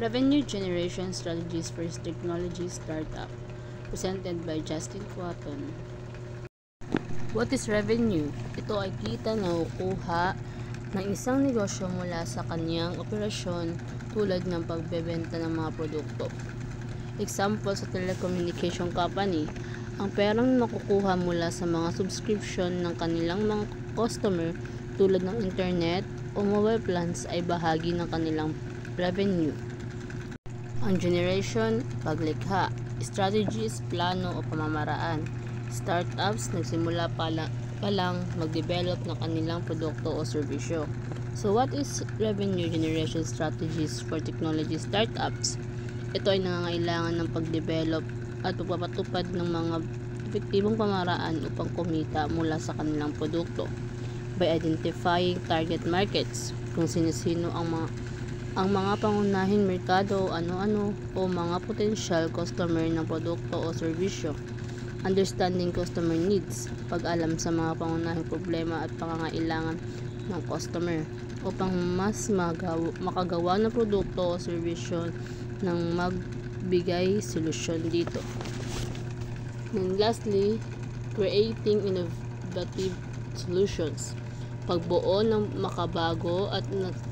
Revenue Generation Strategies for Technology Startup, presented by Justin Quaton. What is revenue? Ito ay kita na nakukuha ng isang negosyo mula sa kanyang operasyon tulad ng pagbebenta ng mga produkto. Example sa telecommunication company, ang perang nakukuha mula sa mga subscription ng kanilang mga customer tulad ng internet o mobile plans ay bahagi ng kanilang revenue. Ang generation, paglikha, strategies, plano o pamamaraan. Startups nagsimula pa lang mag-develop ng kanilang produkto o serbisyo. So what is revenue generation strategies for technology startups? Ito ay nangangailangan ng pag-develop at pagpapatupad ng mga epektibong pamaraan upang kumita mula sa kanilang produkto by identifying target markets, kung sino-sino ang mga pangunahing merkado, ano-ano o mga potential customer ng produkto o serbisyo. Understanding customer needs, pag-alam sa mga pangunahing problema at pangangailangan ng customer upang mas makagawa ng produkto o serbisyo ng magbigay solusyon dito. And lastly, creating innovative solutions, pagbuo ng makabago at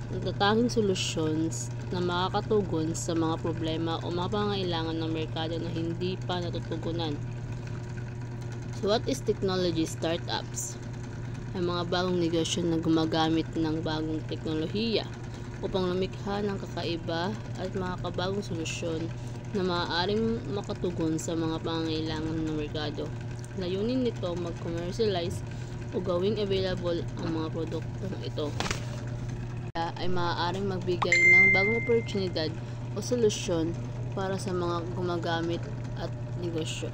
natatanging solutions na makakatugon sa mga problema o mga pangangailangan ng merkado na hindi pa natutugunan. So what is technology startups? Ay mga bagong negosyo na gumagamit ng bagong teknolohiya upang lumikha ng kakaiba at makakabagong solusyon na maaaring makatugon sa mga pangangailangan ng merkado. Layunin nito mag-commercialize o gawing available ang mga produktong ito ay maaaring magbigay ng bagong oportunidad o solusyon para sa mga gumagamit at negosyo.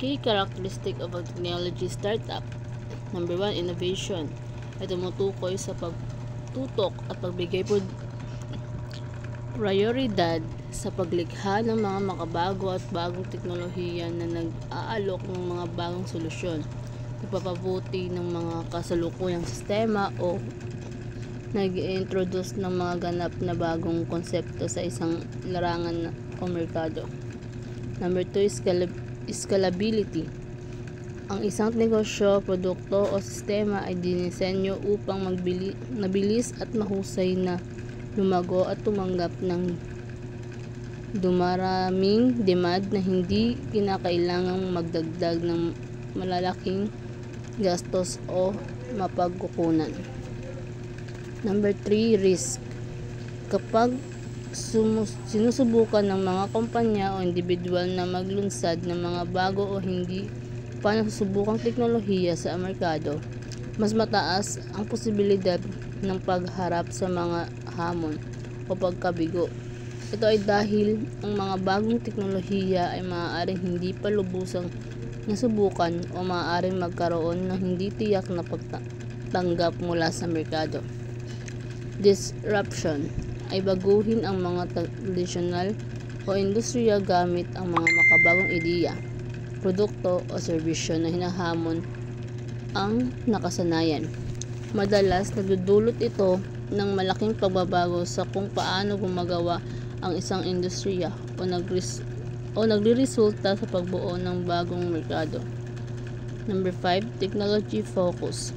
Key characteristic of a technology startup. Number 1, innovation. Ay tumutukoy sa pagtutok at pagbigay prioridad sa paglikha ng mga makabago at bagong teknolohiya na nag-aalok ng mga bagong solusyon, nagpapabuti ng mga kasalukuyang sistema o nag-introduce ng mga ganap na bagong konsepto sa isang larangan o merkado. Number 2, scalability. Ang isang negosyo, produkto o sistema ay dinisenyo upang mabilis at mahusay na lumago at tumanggap ng dumaraming demand na hindi kinakailangang magdagdag ng malalaking gastos o mapagkukunan. Number 3, risk. Kapag sinusubukan ng mga kumpanya o individual na maglunsad ng mga bago o hindi pa nasusubukang teknolohiya sa merkado, mas mataas ang posibilidad ng pagharap sa mga hamon o pagkabigo. Ito ay dahil ang mga bagong teknolohiya ay maaaring hindi pa lubusang nasubukan o maaaring magkaroon ng hindi tiyak na pagtanggap mula sa merkado. Disruption ay baguhin ang mga tradisyonal o industriya gamit ang mga makabagong ideya, produkto o serbisyo na hinahamon ang nakasanayan. Madalas nagdudulot ito ng malaking pagbabago sa kung paano gumagawa ang isang industriya o nagreresulta sa pagbuo ng bagong merkado. Number 5, technology focus.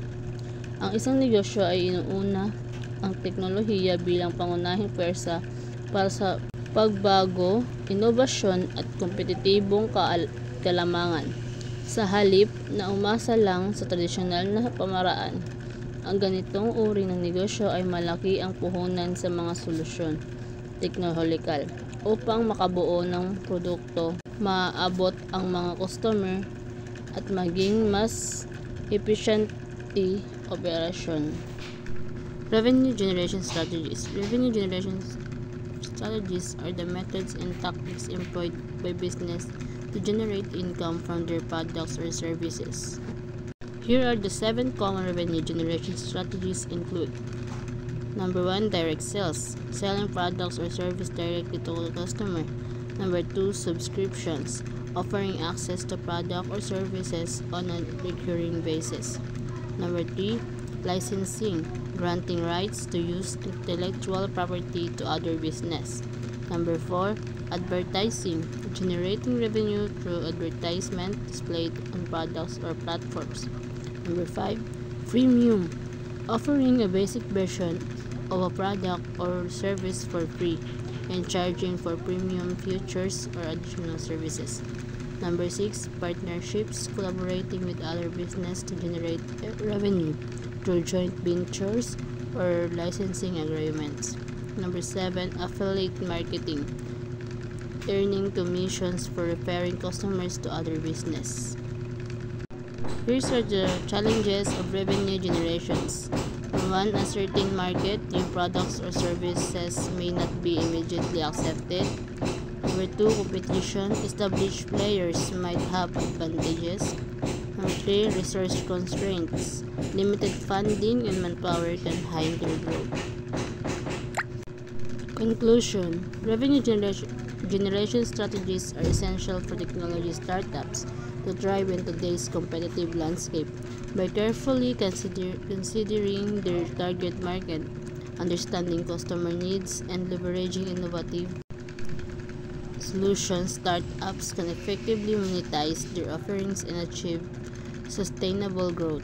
Ang isang negosyo ay inuuna ang teknolohiya bilang pangunahing pwersa para sa pagbago, inobasyon at kompetitibong kalamangan. Sa halip na umasa lang sa tradisyonal na pamaraan, ang ganitong uri ng negosyo ay malaki ang puhunan sa mga solusyon teknolohikal upang makabuo ng produkto, maaabot ang mga customer at maging mas epesyente operasyon. Revenue generation strategies. Revenue generation strategies are the methods and tactics employed by business to generate income from their products or services. Here are the 7 common revenue generation strategies include: Number 1, direct sales, selling products or service directly to the customer. Number 2, subscriptions, offering access to product or services on a recurring basis. Number 3, Licensing, granting rights to use intellectual property to other business. Number 4, advertising, generating revenue through advertisement displayed on products or platforms. Number 5, freemium, offering a basic version of a product or service for free and charging for premium features or additional services. Number 6, partnerships, collaborating with other business to generate revenue through joint ventures or licensing agreements. Number 7, affiliate marketing, earning commissions for referring customers to other business. Here are the challenges of revenue generations. Number 1, a certain market, new products or services may not be immediately accepted. Number 2, competition, established players might have advantages. Number 3, resource constraints, limited funding and manpower can hinder growth. Conclusion, revenue generation strategies are essential for technology startups to thrive in today's competitive landscape. By carefully considering their target market, understanding customer needs, and leveraging innovative solutions, startups can effectively monetize their offerings and achieve sustainable growth.